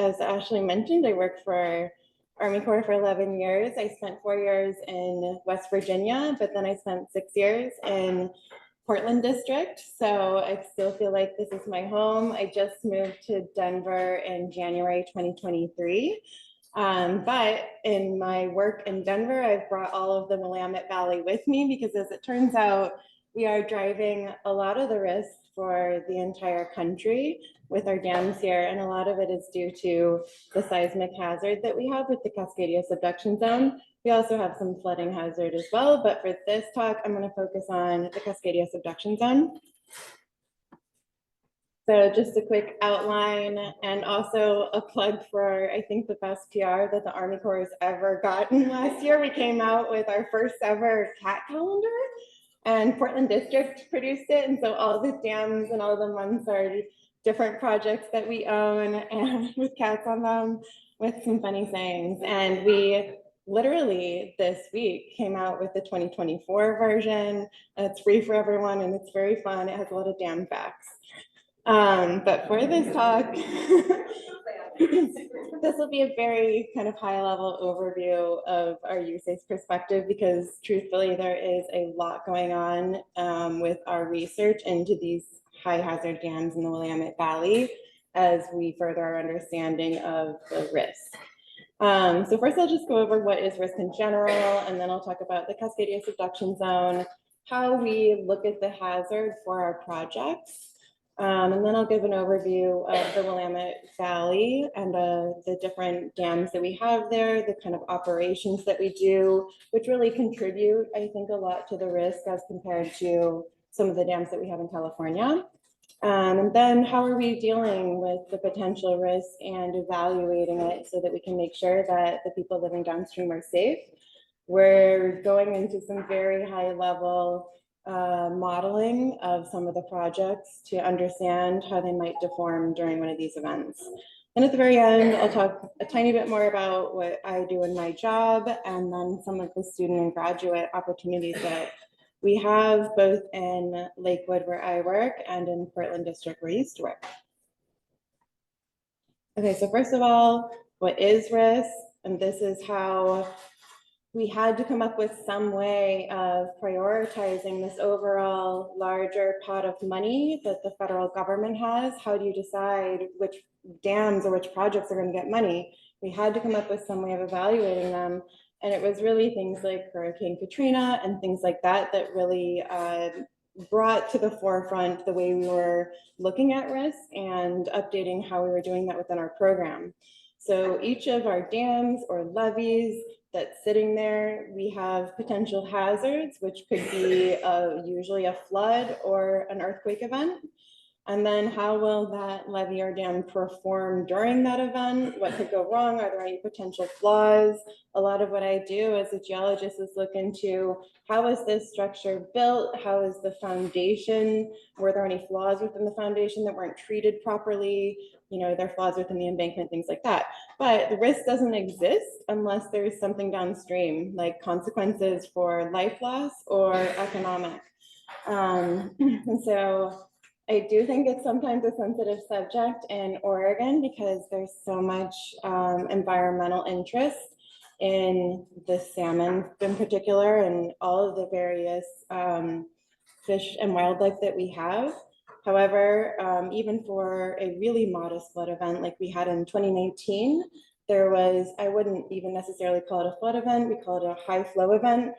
as Ashley mentioned, I worked for Army Corps for 11 years. I spent 4 years in West Virginia, but then I spent 6 years in Portland district. So I still feel like this is my home. I just moved to Denver in January 2023. But in my work in Denver, I've brought all of the Willamette Valley with me because as it turns out, we are driving a lot of the risk for the entire country with our dams here. And a lot of it is due to the seismic hazard that we have with the Cascadia Subduction Zone. We also have some flooding hazard as well, but for this talk, I'm going to focus on the Cascadia Subduction Zone. So just a quick outline and also a plug for, I think, the best PR that the Army Corps has ever gotten last year. We came out with our first ever cat calendar and Portland District produced it. And so all the dams and all the months are different projects that we own and with cats on them with some funny sayings. And we literally this week came out with the 2024 version. It's free for everyone and it's very fun. It has a lot of dam facts. But for this talk, this will be a very kind of high level overview of our USACE perspective because truthfully, there is a lot going on with our research into these high hazard dams in the Willamette Valley as we further our understanding of the risk. So first I'll just go over what is risk in general, and then I'll talk about the Cascadia Subduction Zone, how we look at the hazard for our projects, and then I'll give an overview of the Willamette Valley and the different dams that we have there, the kind of operations that we do, which really contribute, I think, a lot to the risk as compared to some of the dams that we have in California. And then how are we dealing with the potential risk and evaluating it so that we can make sure that the people living downstream are safe. We're going into some very high level modeling of some of the projects to understand how they might deform during one of these events. And at the very end, I'll talk a tiny bit more about what I do in my job and then some of the student and graduate opportunities that we have both in Lakewood where I work and in Portland district where I used to work. Okay, so first of all, what is risk? And this is how we had to come up with some way of prioritizing this overall larger pot of money that the federal government has. How do you decide which dams or which projects are going to get money? We had to come up with some way of evaluating them. And it was really things like Hurricane Katrina and things like that that really brought to the forefront the way we were looking at risk and updating how we were doing that within our program. So each of our dams or levees that's sitting there, we have potential hazards, which could be usually a flood or an earthquake event. And then how will that levee or dam perform during that event? What could go wrong? Are there any potential flaws? A lot of what I do as a geologist is look into how is this structure built? How is the foundation? Were there any flaws within the foundation that weren't treated properly? You know, there are flaws within the embankment, things like that. But the risk doesn't exist unless there's something downstream, like consequences for life loss or economic. And so I do think it's sometimes a sensitive subject in Oregon because there's so much environmental interest in the salmon in particular and all of the various fish and wildlife that we have. However, even for a really modest flood event like we had in 2019, there was, I wouldn't even necessarily call it a flood event, we call it a high flow event.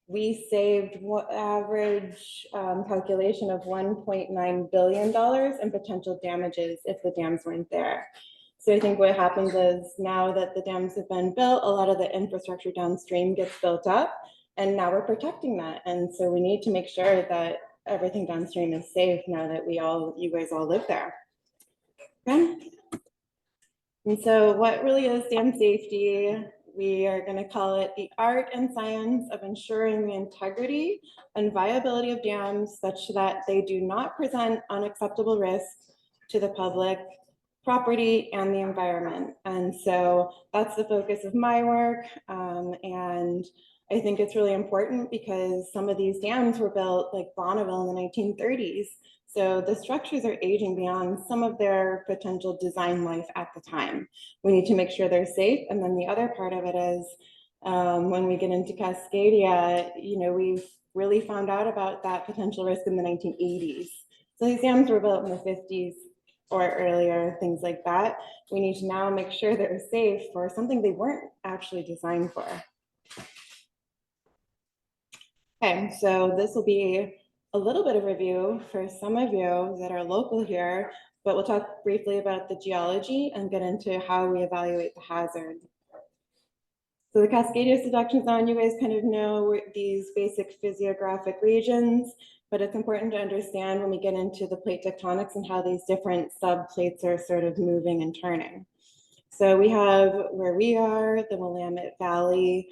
We saved average calculation of $1.9 billion in potential damages if the dams weren't there. So I think what happens is now that the dams have been built, a lot of the infrastructure downstream gets built up and now we're protecting that. And so we need to make sure that everything downstream is safe now that you guys all live there. Okay. And so what really is dam safety? We are going to call it the art and science of ensuring the integrity and viability of dams such that they do not present unacceptable risks to the public property and the environment. And so that's the focus of my work. And I think it's really important because some of these dams were built like Bonneville in the 1930s. So the structures are aging beyond some of their potential design life at the time. We need to make sure they're safe. And then the other part of it is when we get into Cascadia, you know, we've really found out about that potential risk in the 1980s. So these dams were built in the 50s or earlier, things like that. We need to now make sure they're safe for something they weren't actually designed for. Okay, so this will be a little bit of review for some of you that are local here, but we'll talk briefly about the geology and get into how we evaluate the hazard. So the Cascadia Subduction Zone, you guys kind of know these basic physiographic regions, but it's important to understand when we get into the plate tectonics and how these different subplates are sort of moving and turning. So we have where we are, the Willamette Valley,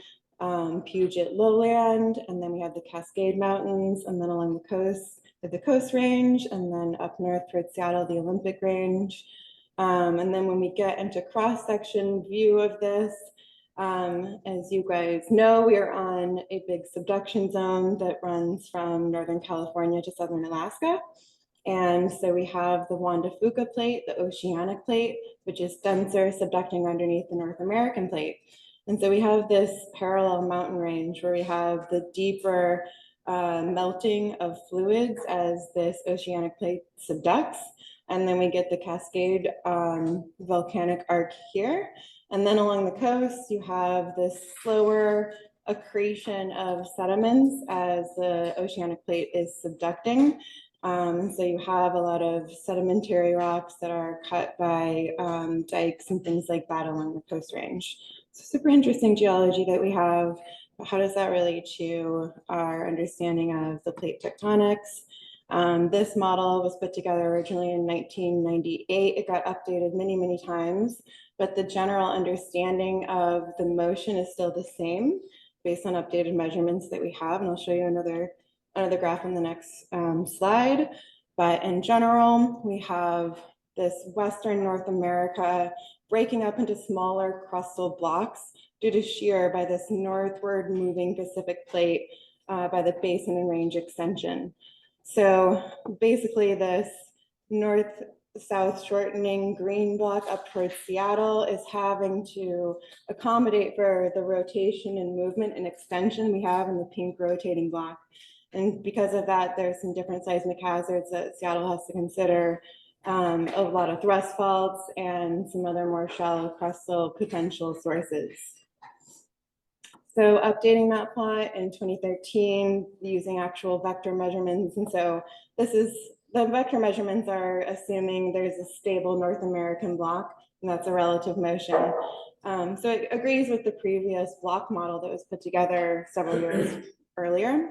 Puget lowland, and then we have the Cascade Mountains, and then along the coast, the Coast Range, and then up north towards Seattle, the Olympic Range. And then when we get into cross-section view of this, as you guys know, we are on a big subduction zone that runs from Northern California to Southern Alaska. And so we have the Juan de Fuca plate, the oceanic plate, which is denser, subducting underneath the North American plate. And so we have this parallel mountain range where we have the deeper melting of fluids as this oceanic plate subducts. And then we get the Cascade volcanic arc here. And then along the coast, you have this slower accretion of sediments as the oceanic plate is subducting. So you have a lot of sedimentary rocks that are cut by dikes and things like that along the Coast Range. So super interesting geology that we have. But how does that relate to our understanding of the plate tectonics? This model was put together originally in 1998. It got updated many, many times, but the general understanding of the motion is still the same based on updated measurements that we have. And I'll show you another graph in the next slide. But in general, we have this Western North America breaking up into smaller crustal blocks due to shear by this northward moving Pacific plate by the basin and range extension. So basically this north-south shortening green block up towards Seattle is having to accommodate for the rotation and movement and extension we have in the pink rotating block. And because of that, there's some different seismic hazards that Seattle has to consider, a lot of thrust faults and some other more shallow crustal potential sources. So updating that plot in 2013 using actual vector measurements. And so this is, the vector measurements are assuming there's a stable North American block, and that's a relative motion. So it agrees with the previous block model that was put together several years earlier.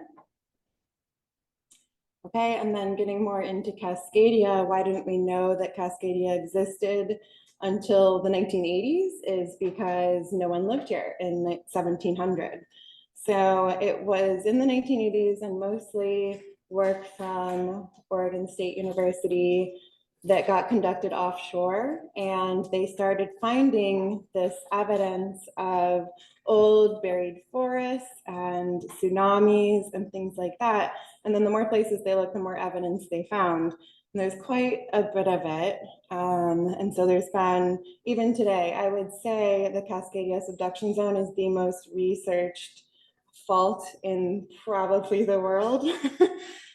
Okay, and then getting more into Cascadia, why didn't we know that Cascadia existed until the 1980s is because no one lived here in 1700. So it was in the 1980s and mostly work from Oregon State University that got conducted offshore, and they started finding this evidence of old buried forests and tsunamis and things like that. And then the more places they looked, the more evidence they found. And there's quite a bit of it. And so there's been, even today, I would say the Cascadia Subduction Zone is the most researched fault in probably the world.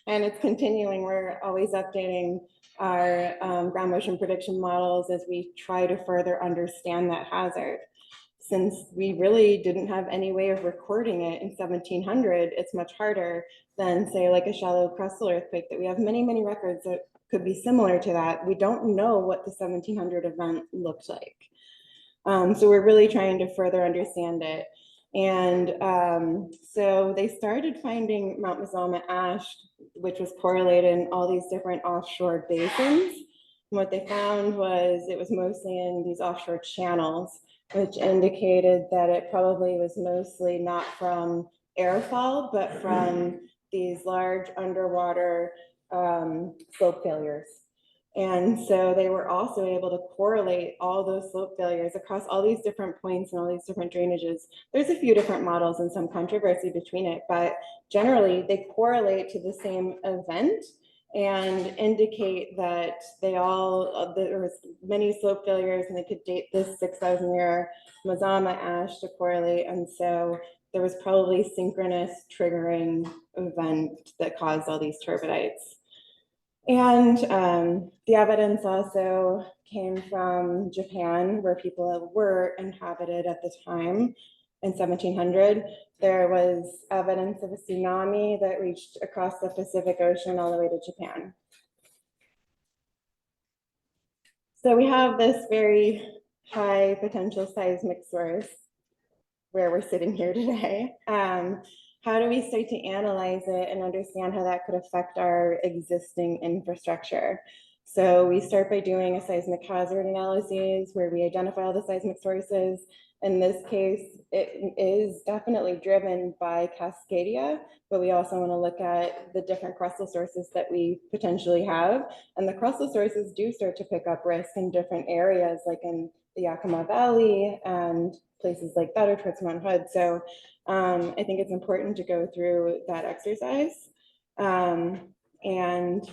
And it's continuing. We're always updating our ground motion prediction models as we try to further understand that hazard. Since we really didn't have any way of recording it in 1700, it's much harder than, say, like a shallow crustal earthquake that we have many, many records that could be similar to that. We don't know what the 1700 event looked like. So we're really trying to further understand it. And so they started finding Mount Mazama ash, which was correlated in all these different offshore basins. And what they found was it was mostly in these offshore channels, which indicated that it probably was mostly not from airfall, but from these large underwater slope failures. And so they were also able to correlate all those slope failures across all these different points and all these different drainages. There's a few different models and some controversy between it, but generally they correlate to the same event and indicate that there was many slope failures, and they could date this 6,000-year Mazama ash to correlate. And so there was probably synchronous triggering event that caused all these turbidites. And the evidence also came from Japan, where people were inhabited at the time in 1700. There was evidence of a tsunami that reached across the Pacific Ocean all the way to Japan. So we have this very high potential seismic source where we're sitting here today. How do we start to analyze it and understand how that could affect our existing infrastructure? So we start by doing a seismic hazard analysis where we identify all the seismic sources. In this case, it is definitely driven by Cascadia, but we also want to look at the different crustal sources that we potentially have. And the crustal sources do start to pick up risk in different areas, like in the Yakima Valley and places like that, or towards Mount Hood. So I think it's important to go through that exercise. And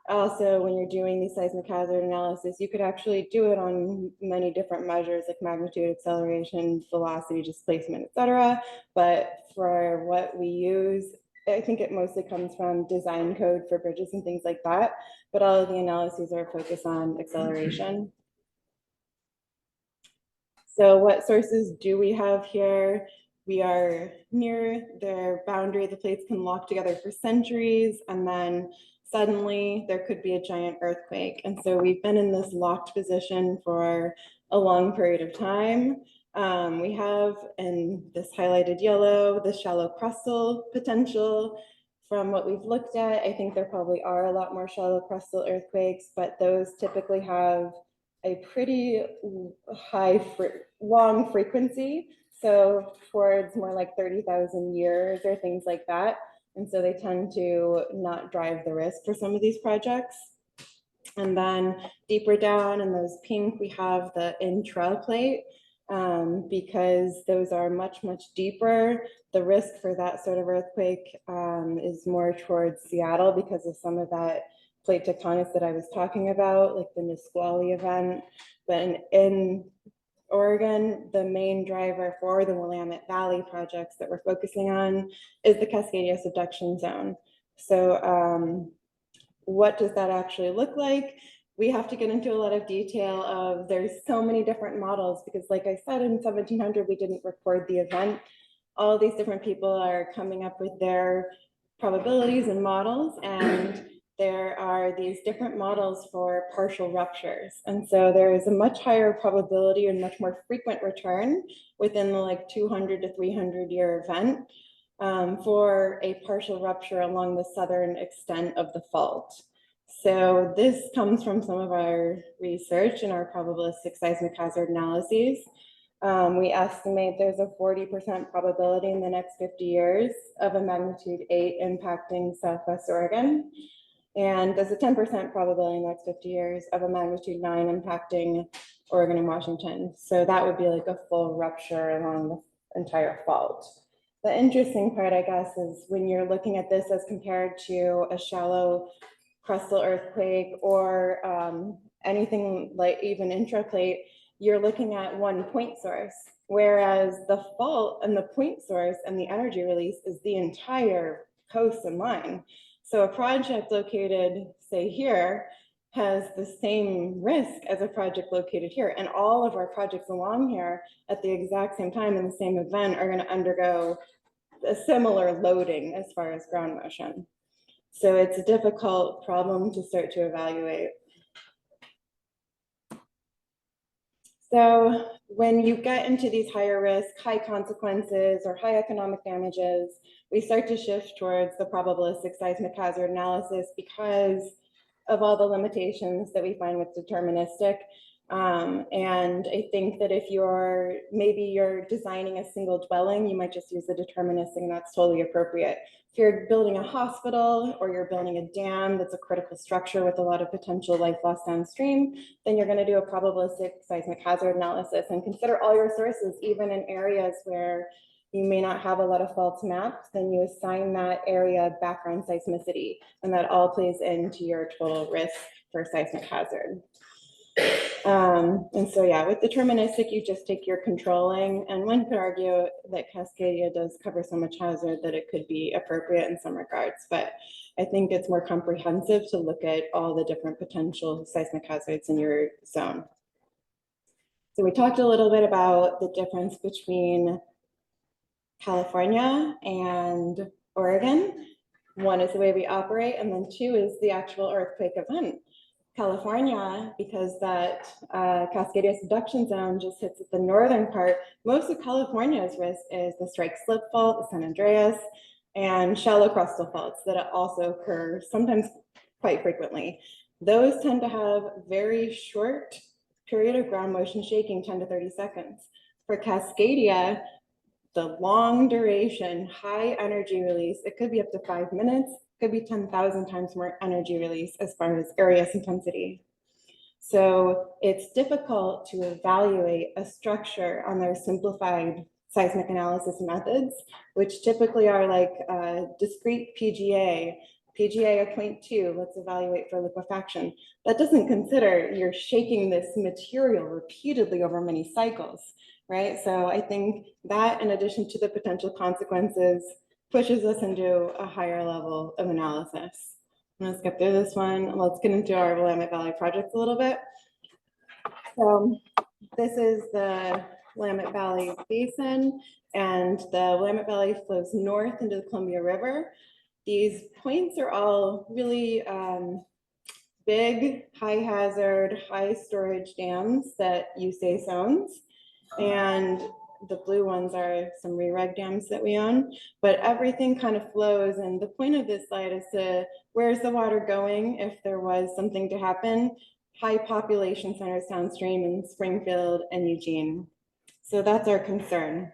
also, when you're doing the seismic hazard analysis, you could actually do it on many different measures like magnitude, acceleration, velocity, displacement, etc. But for what we use, I think it mostly comes from design code for bridges and things like that. But all of the analyses are focused on acceleration. So what sources do we have here? We are near their boundary. The plates can lock together for centuries, and then suddenly there could be a giant earthquake. And so we've been in this locked position for a long period of time. We have in this highlighted yellow, the shallow crustal potential. From what we've looked at, I think there probably are a lot more shallow crustal earthquakes, but those typically have a pretty high, long frequency. So towards more like 30,000 years or things like that. And so they tend to not drive the risk for some of these projects. And then deeper down in those pink, we have the intraplate, because those are much, much deeper. The risk for that sort of earthquake is more towards Seattle because of some of that plate tectonics that I was talking about, like the Nisqually event. But in Oregon, the main driver for the Willamette Valley projects that we're focusing on is the Cascadia Subduction zone. So what does that actually look like? We have to get into a lot of detail of, there's so many different models because like I said, in 1700, we didn't record the event. All these different people are coming up with their probabilities and models, and there are these different models for partial ruptures. And so there is a much higher probability and much more frequent return within the like 200 to 300 year event for a partial rupture along the southern extent of the fault. So this comes from some of our research and our probabilistic seismic hazard analyses. We estimate there's a 40% probability in the next 50 years of a magnitude 8 impacting Southwest Oregon. And there's a 10% probability in the next 50 years of a magnitude 9 impacting Oregon and Washington. So that would be like a full rupture along the entire fault. The interesting part, I guess, is when you're looking at this as compared to a shallow crustal earthquake or anything like even intraplate, you're looking at one point source, whereas the fault and the point source and the energy release is the entire coast and line. So a project located, say here, has the same risk as a project located here. And all of our projects along here at the exact same time in the same event are going to undergo a similar loading as far as ground motion. So it's a difficult problem to start to evaluate. So when you get into these higher risk, high consequences, or high economic damages, we start to shift towards the probabilistic seismic hazard analysis because of all the limitations that we find with deterministic. And I think that if maybe you're designing a single dwelling, you might just use the deterministic, and that's totally appropriate. If you're building a hospital or you're building a dam that's a critical structure with a lot of potential life loss downstream, then you're going to do a probabilistic seismic hazard analysis and consider all your sources, even in areas where you may not have a lot of faults mapped. Then you assign that area background seismicity, and that all plays into your total risk for seismic hazard. And so, yeah, with deterministic, you just take your controlling, and one could argue that Cascadia does cover so much hazard that it could be appropriate in some regards, but I think it's more comprehensive to look at all the different potential seismic hazards in your zone. So we talked a little bit about the difference between California and Oregon. One is the way we operate, and then two is the actual earthquake event. California, because that Cascadia Subduction zone just hits at the northern part, most of California's risk is the strike slip fault, the San Andreas, and shallow crustal faults that also occur sometimes quite frequently. Those tend to have very short period of ground motion shaking, 10 to 30 seconds. For Cascadia, the long duration, high energy release, it could be up to 5 minutes, could be 10,000 times more energy release as far as area intensity. So it's difficult to evaluate a structure on their simplified seismic analysis methods, which typically are like discrete PGA of 0.2, let's evaluate for liquefaction. That doesn't consider you're shaking this material repeatedly over many cycles, right? So I think that, in addition to the potential consequences, pushes us into a higher level of analysis. I'm gonna skip through this one. Let's get into our Willamette Valley project a little bit. So this is the Willamette Valley Basin, and the Willamette Valley flows north into the Columbia River. These points are all really big, high hazard, high storage dams that USACE owns. And the blue ones are some re-reg dams that we own, but everything kind of flows. And the point of this slide is to, where's the water going if there was something to happen? High population centers downstream in Springfield and Eugene. So that's our concern.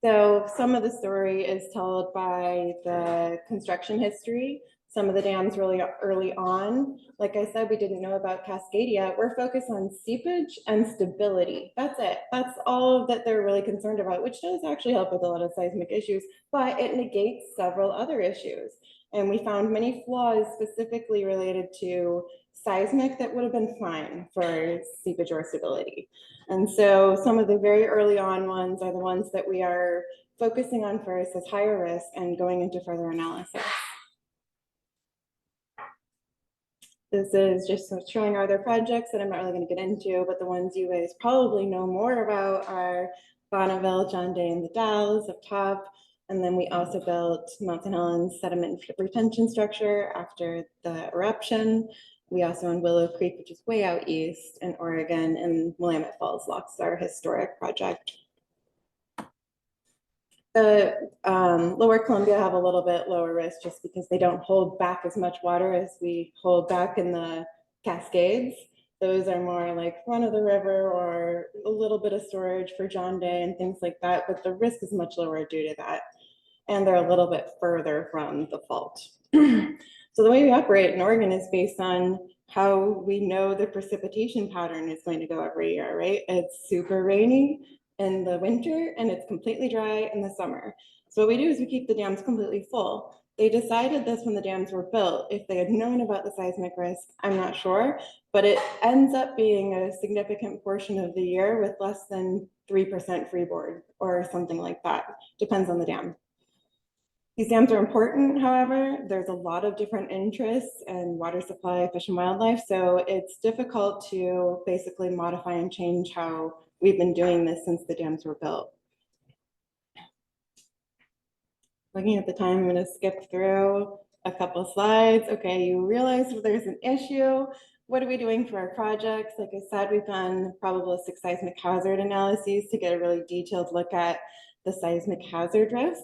So some of the story is told by the construction history. Some of the dams really early on. Like I said, we didn't know about Cascadia. We're focused on seepage and stability. That's it. That's all that they're really concerned about, which does actually help with a lot of seismic issues, but it negates several other issues. And we found many flaws specifically related to seismic that would have been fine for seepage or stability. And so some of the very early on ones are the ones that we are focusing on first as higher risk and going into further analysis. This is just showing our other projects that I'm not really going to get into, but the ones you guys probably know more about are Bonneville, John Day, and the Dalles up top. And then we also built Mount St. Helens sediment retention structure after the eruption. We also own Willow Creek, which is way out east in Oregon, and Willamette Falls Locks, our historic project. The lower Columbia have a little bit lower risk just because they don't hold back as much water as we hold back in the Cascades. Those are more like run of the river or a little bit of storage for John Day and things like that, but the risk is much lower due to that. And they're a little bit further from the fault. So the way we operate in Oregon is based on how we know the precipitation pattern is going to go every year, right? It's super rainy in the winter and it's completely dry in the summer. So what we do is we keep the dams completely full. They decided this when the dams were built. If they had known about the seismic risk, I'm not sure, but it ends up being a significant portion of the year with less than 3% freeboard or something like that. Depends on the dam. These dams are important, however, there's a lot of different interests and water supply, fish and wildlife, so it's difficult to basically modify and change how we've been doing this since the dams were built. Looking at the time, I'm going to skip through a couple slides. Okay, you realize there's an issue. What are we doing for our projects? Like I said, we've done probabilistic seismic hazard analyses to get a really detailed look at the seismic hazard risk.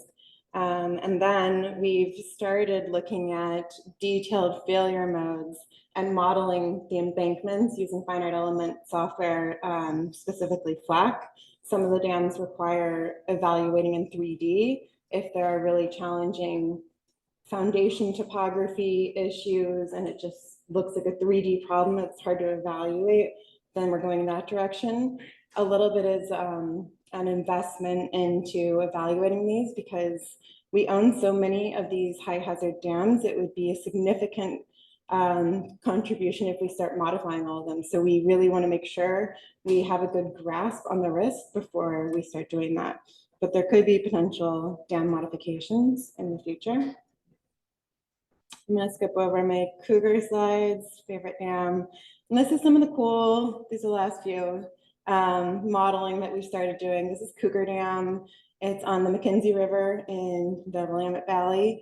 And then we've started looking at detailed failure modes and modeling the embankments using finite element software, specifically FLAC. Some of the dams require evaluating in 3D if there are really challenging foundation topography issues and it just looks like a 3D problem that's hard to evaluate, then we're going in that direction. A little bit is an investment into evaluating these because we own so many of these high hazard dams. It would be a significant contribution if we start modifying all of them. So we really want to make sure we have a good grasp on the risk before we start doing that. But there could be potential dam modifications in the future. I'm going to skip over my Cougar slides, favorite dam. And this is some of the cool, these are the last few modeling that we started doing. This is Cougar Dam. It's on the McKenzie River in the Willamette Valley.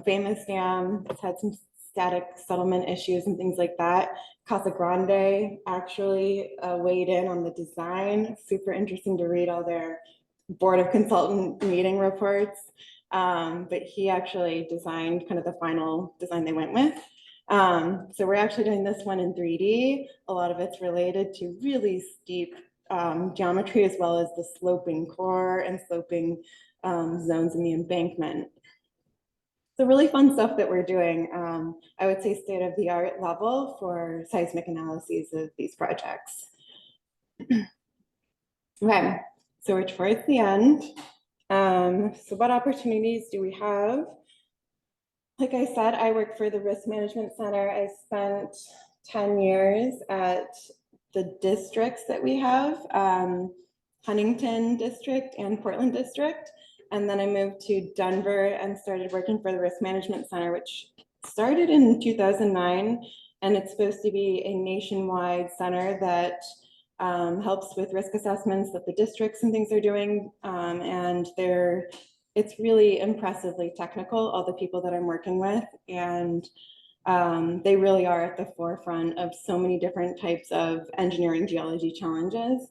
Famous dam. It's had some static settlement issues and things like that. Casa Grande actually weighed in on the design. Super interesting to read all their board of consultant meeting reports. But he actually designed kind of the final design they went with. So we're actually doing this one in 3D. A lot of it's related to really steep geometry as well as the sloping core and sloping zones in the embankment. So really fun stuff that we're doing. I would say state-of-the-art level for seismic analyses of these projects. Okay, so we're towards the end. So what opportunities do we have? Like I said, I work for the Risk Management Center. I spent 10 years at the districts that we have, Huntington District and Portland District. And then I moved to Denver and started working for the Risk Management Center, which started in 2009. And it's supposed to be a nationwide center that helps with risk assessments that the districts and things are doing. And it's really impressively technical, all the people that I'm working with. And they really are at the forefront of so many different types of engineering geology challenges.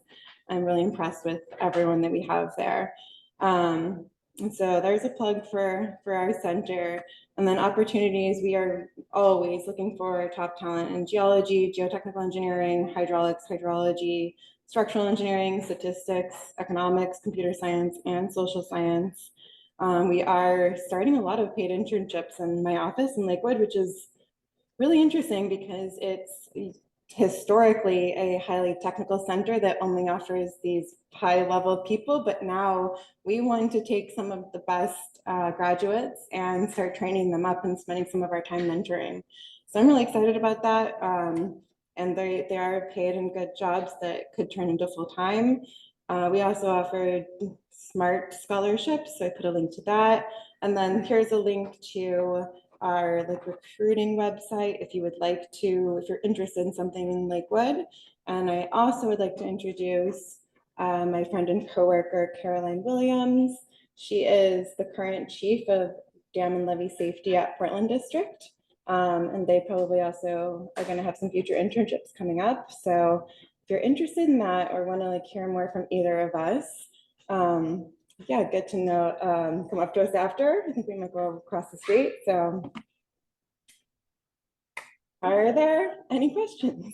I'm really impressed with everyone that we have there. And so there's a plug for our center. And then opportunities, we are always looking for top talent in geology, geotechnical engineering, hydraulics, hydrology, structural engineering, statistics, economics, computer science, and social science. We are starting a lot of paid internships in my office in Lakewood, which is really interesting because it's historically a highly technical center that only offers these high level people, but now we want to take some of the best graduates and start training them up and spending some of our time mentoring. So I'm really excited about that. And they are paid and good jobs that could turn into full time. We also offer SMART scholarships, so I put a link to that. And then here's a link to our recruiting website if you would like to, if you're interested in something in Lakewood. And I also would like to introduce my friend and coworker, Caroline Williams. She is the current chief of dam and levee safety at Portland District. And they probably also are going to have some future internships coming up. So if you're interested in that or want to hear more from either of us, yeah, get to know, come up to us after. I think we might go across the street. So are there any questions?